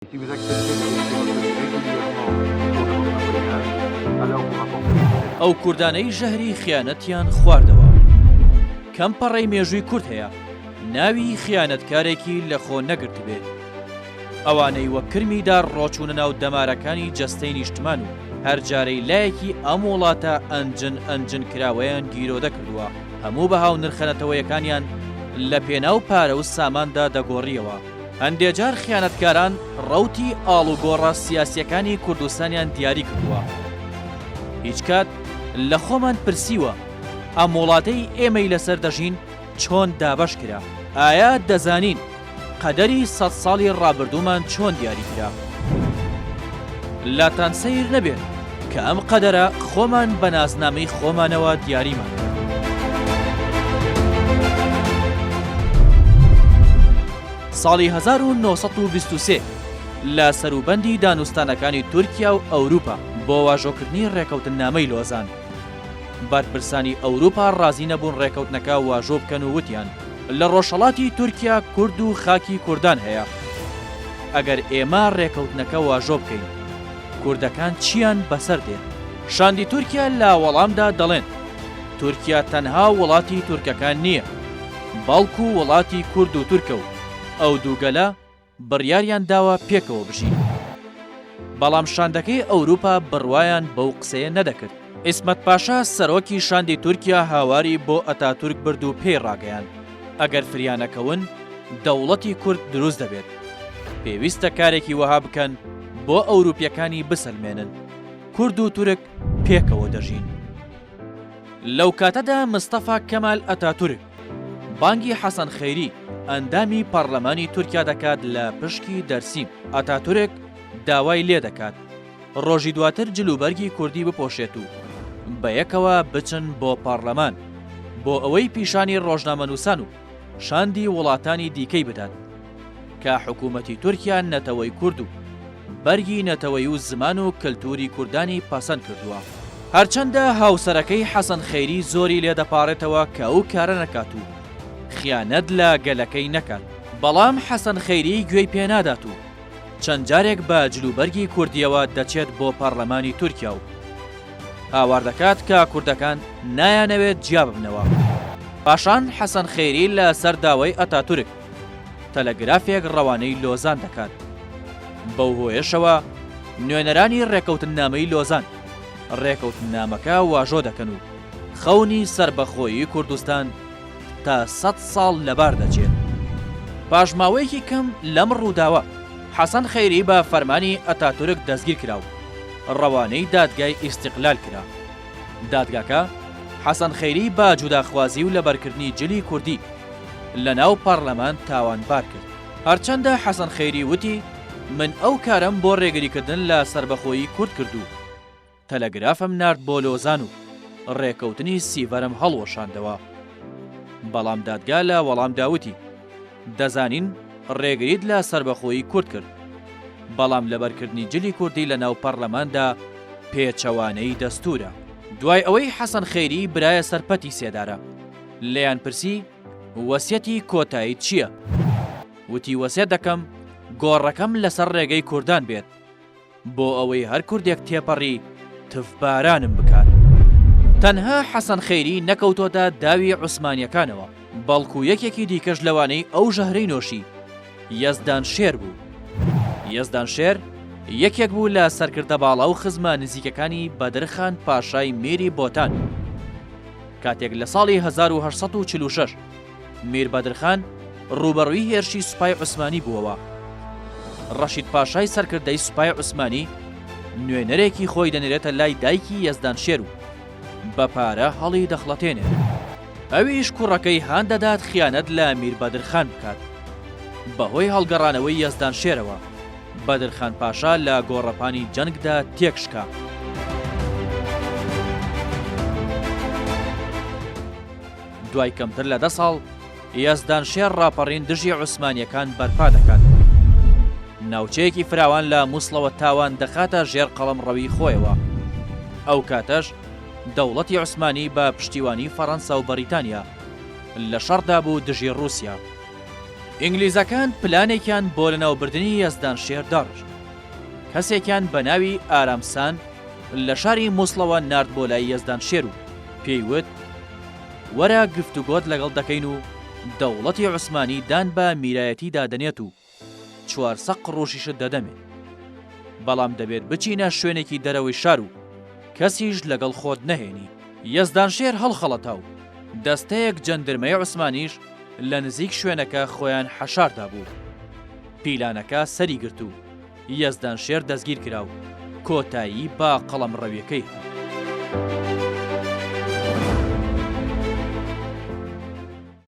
Si vous acceptez de laisser votre vie régulièrement au cours de votre voyage, alors vous rapporterez ئەو کوردانەی ژەهری خیانەتیان خواردەوە کەم پەڕەی مێژووی کورد هەیە ناوی خیانەتکارێکی لە خۆ نەگرت بێت ئەوانەی وە کرمیدا ڕۆچوونە ناو دەمارەکانی جەستەی نیشتمان و هەر جارەی لایەکی ئەم وڵاتە ئەنجن کراوەیان گیرۆدە کردووە هەموو بە هاو نرخەنەتەوەیەکانیان لە پێناو پارە و ساماندا دەگۆڕیەوە هەندێک جار خیانەتکاران ڕەوتی ئاڵوگۆڕە سیاسیەکانی کوردستانیان دیاری کردووە هیچ کات لە خۆمان پرسیوە ئەم وڵاتەی ئێمەی لەسەر دەژین چۆن دابەش کرا ئایا دەزانین قەدەری 100 ساڵی ڕابردوومان چۆن دیاری کرا لاتان سەیر نەبێت کە ئەم قەدەرە خۆمان بە نازنامەی خۆمانەوە دیاریمان ساڵی 1923 لە سەروبەندی دانوستانەکانی تورکیا و ئەوروپا بۆ واژۆکردنی ڕێکەوتنامەی لۆزان بەرپرسانی ئەوروپا ڕازی نەبوون ڕێکەوتنەکە واژۆ بکەن و وتیان لە ڕۆژهەڵاتی تورکیا کورد و خاکی کوردان هەیە ئەگەر ئێمە ڕێکەوتنەکە واژۆ بکەین کوردەکان چیان بەسەر دێت شاندی تورکیا لە وەڵامدا دەڵێن تورکیا تەنها وڵاتی تورکەکان نییە بەڵکو وڵاتی کورد و تورکە و ئەو دووگەلە بڕیاریان داوە پێکەوە بژین بەڵام شاندەکەی ئەوروپا بڕوایان بەو قسەیە نەدەکرد ئیسمەت پاشا سەرۆکی شاندی تورکیا هاواری بۆ ئەتاتورک برد و پێی ڕاگەیان ئەگەر فریانەکەون دەوڵەتی کورد دروست دەبێت پێویستە کارێکی وەها بکەن بۆ ئەوروپیەکانی بسەلمێنن کورد و تورک پێکەوە دەژین لەو کاتەدا مستەفا کەمال ئەتاتورک بانگی حەسەن خەیری ئەندامی پەرلەمانی تورکیا دەکات لە پشکی دەرسیم ئەتاتورک داوای لێ دەکات ڕۆژی دواتر جلوبەرگی کوردی بپۆشێت و بەیەکەوە بچن بۆ پەرلەمان بۆ ئەوەی پیشانی ڕۆژنامەنووسان و شاندی وڵاتانی دیکەی بدات کە حکوومەتی تورکیا نەتەوەی کورد و بەرگی نەتەوەی و زمان و کللتوری کوردانی پەسەند کردووە هەرچەندە هاوسەرەکەی حەسەن خەیری زۆری لێ دەپارێتەوە کە ئەو کارە نەکات و خیانەت لە گەلەکەی نەکات بەڵام حەسەن خەیری گوێی پێنادات و چەند جارێک بە جلوبەرگی کوردیەوە دەچێت بۆ پەرلەمانی تورکیا و هاوار دەکات کە کوردەکان نایانەوێت جیا ببنەوە پاشان حەسەن خەیری لە سەر داوای ئەتاتورک تەلەگرافێک ڕەوانەی لۆزان دەکات بەو هۆیشەوە نوێنەرانی ڕێکەوتنامەی لۆزان ڕێکەوتنامەکە واژۆ دەکەن و خەونی سربەخۆیی کوردستان تا 100 ساڵ لەبار دەچێت پاشماوەیەکی کەم لەم ڕووداوە حەسەن خەیری بە فەرمانی ئەتاتورک دەستگیر کرا و ڕەوانەی دادگای ئیستیقلال کرا دادگاکە حەسەن خەیری بە جوداخوازی و لەبەرکردنی جلی کوردی لە ناو پەرلەمان تاوانبار کرد هەرچەندە حەسەن خەیری وتی من ئەو کارم بۆ ڕێگریکردن لە سربەخۆیی کورد کردو تەلەگرافم نارد بۆ لۆزان و ڕێکەوتنی سیڤەرم هەڵوەشاندەوە بەڵام دادگا لە وەڵام داوتی دەزانین ڕێگریت لە سربەخۆیی کورد کرد بەڵام لەبەرکردنی جلی کوردی لە ناو پەرلەماندا پێچەوانەی دەستورە دوای ئەوەی حەسەن خەیری برایە سەرپەتی سێدارە لێیان پرسی وەسیەتی کۆتایی چییە وتی وەسیەت دەکەم گۆڕەکەم لەسەر ڕێگەی کوردان بێت بۆ ئەوەی هەر کوردێک تێپەڕی تفبارانم بکات تەنها حەسەن خەیری نەکەوتۆتە داوی عوسمانیەکانەوە بەڵکو یەکێکی دیکەش لەوانەی ئەو ژەهرەی نۆشی یەزدان شێر بوو یەزدان شێر یەکێک بوو لە سەرکردە باڵا و خزمە نزیکەکانی بەدرخان پاشای میری بۆتان کاتێک لە ساڵی 1946 میر بەدرخان ڕوبەڕووی هێرشی سوپای عوسمانی بووەوە ڕەشید پاشای سەرکردەی سوپای عوسمانی نوێنەرێکی خۆی دەنێرێتە لای دایکی یەزدان شێر و بە پارە هەڵی دەخڵەتێنێت ئەویش کوڕەکەی هان دەدات خیانەت لە میر بەدرخان بکات بەهۆی هەڵگەڕانەوەی یەزدان شێرەوە بەدرخان پاشا لە گۆڕەپانی جەنگدا تێکشکا دوای کەمتر لە 10 ساڵ یەزدان شێر ڕاپەڕین دژی عوسمانیەکان بەرپا دەکات ناوچەیەکی فراوان لە مووسڵەوە تاوان دەخاتە ژێر قەڵەمڕەوی خۆیەوە ئەو کاتەش دەوڵەتی عوسمانی بە پشتیوانی فەڕەنسا و بەریتانیا لە شەڕدا بوو دژی ڕووسیا ئینگلیزەکان پلانێکیان بۆ لەناوبردنی یەزدان شێر داڕژ. کەسێکیان بە ناوی ئارامسان لە شاری مووسڵەوە نارد بۆ لای یەزدان شێر و پێیوت وەرە گفتوگۆت لەگەڵ دەکەین و دەوڵەتی عوسمانی دان بە میرایەتی دادەنێت و 400 قڕۆشیشت دەدەمێت، بەڵام دەبێت بچینە شوێنێکی دەرەوەی شار و کەسیش لەگەڵ خۆت نەهێنی. یەزدان شێر هەڵخەڵەتا و دەستەیەک جەندرمەی عوسمانیش لە نزیک شوێنەکە خۆیان حەشاردا بوو. پیلانەکە سەری گرت و یەزدان شێر دەستگیر کرا و کۆتایی با قەڵەمڕەویەکەی.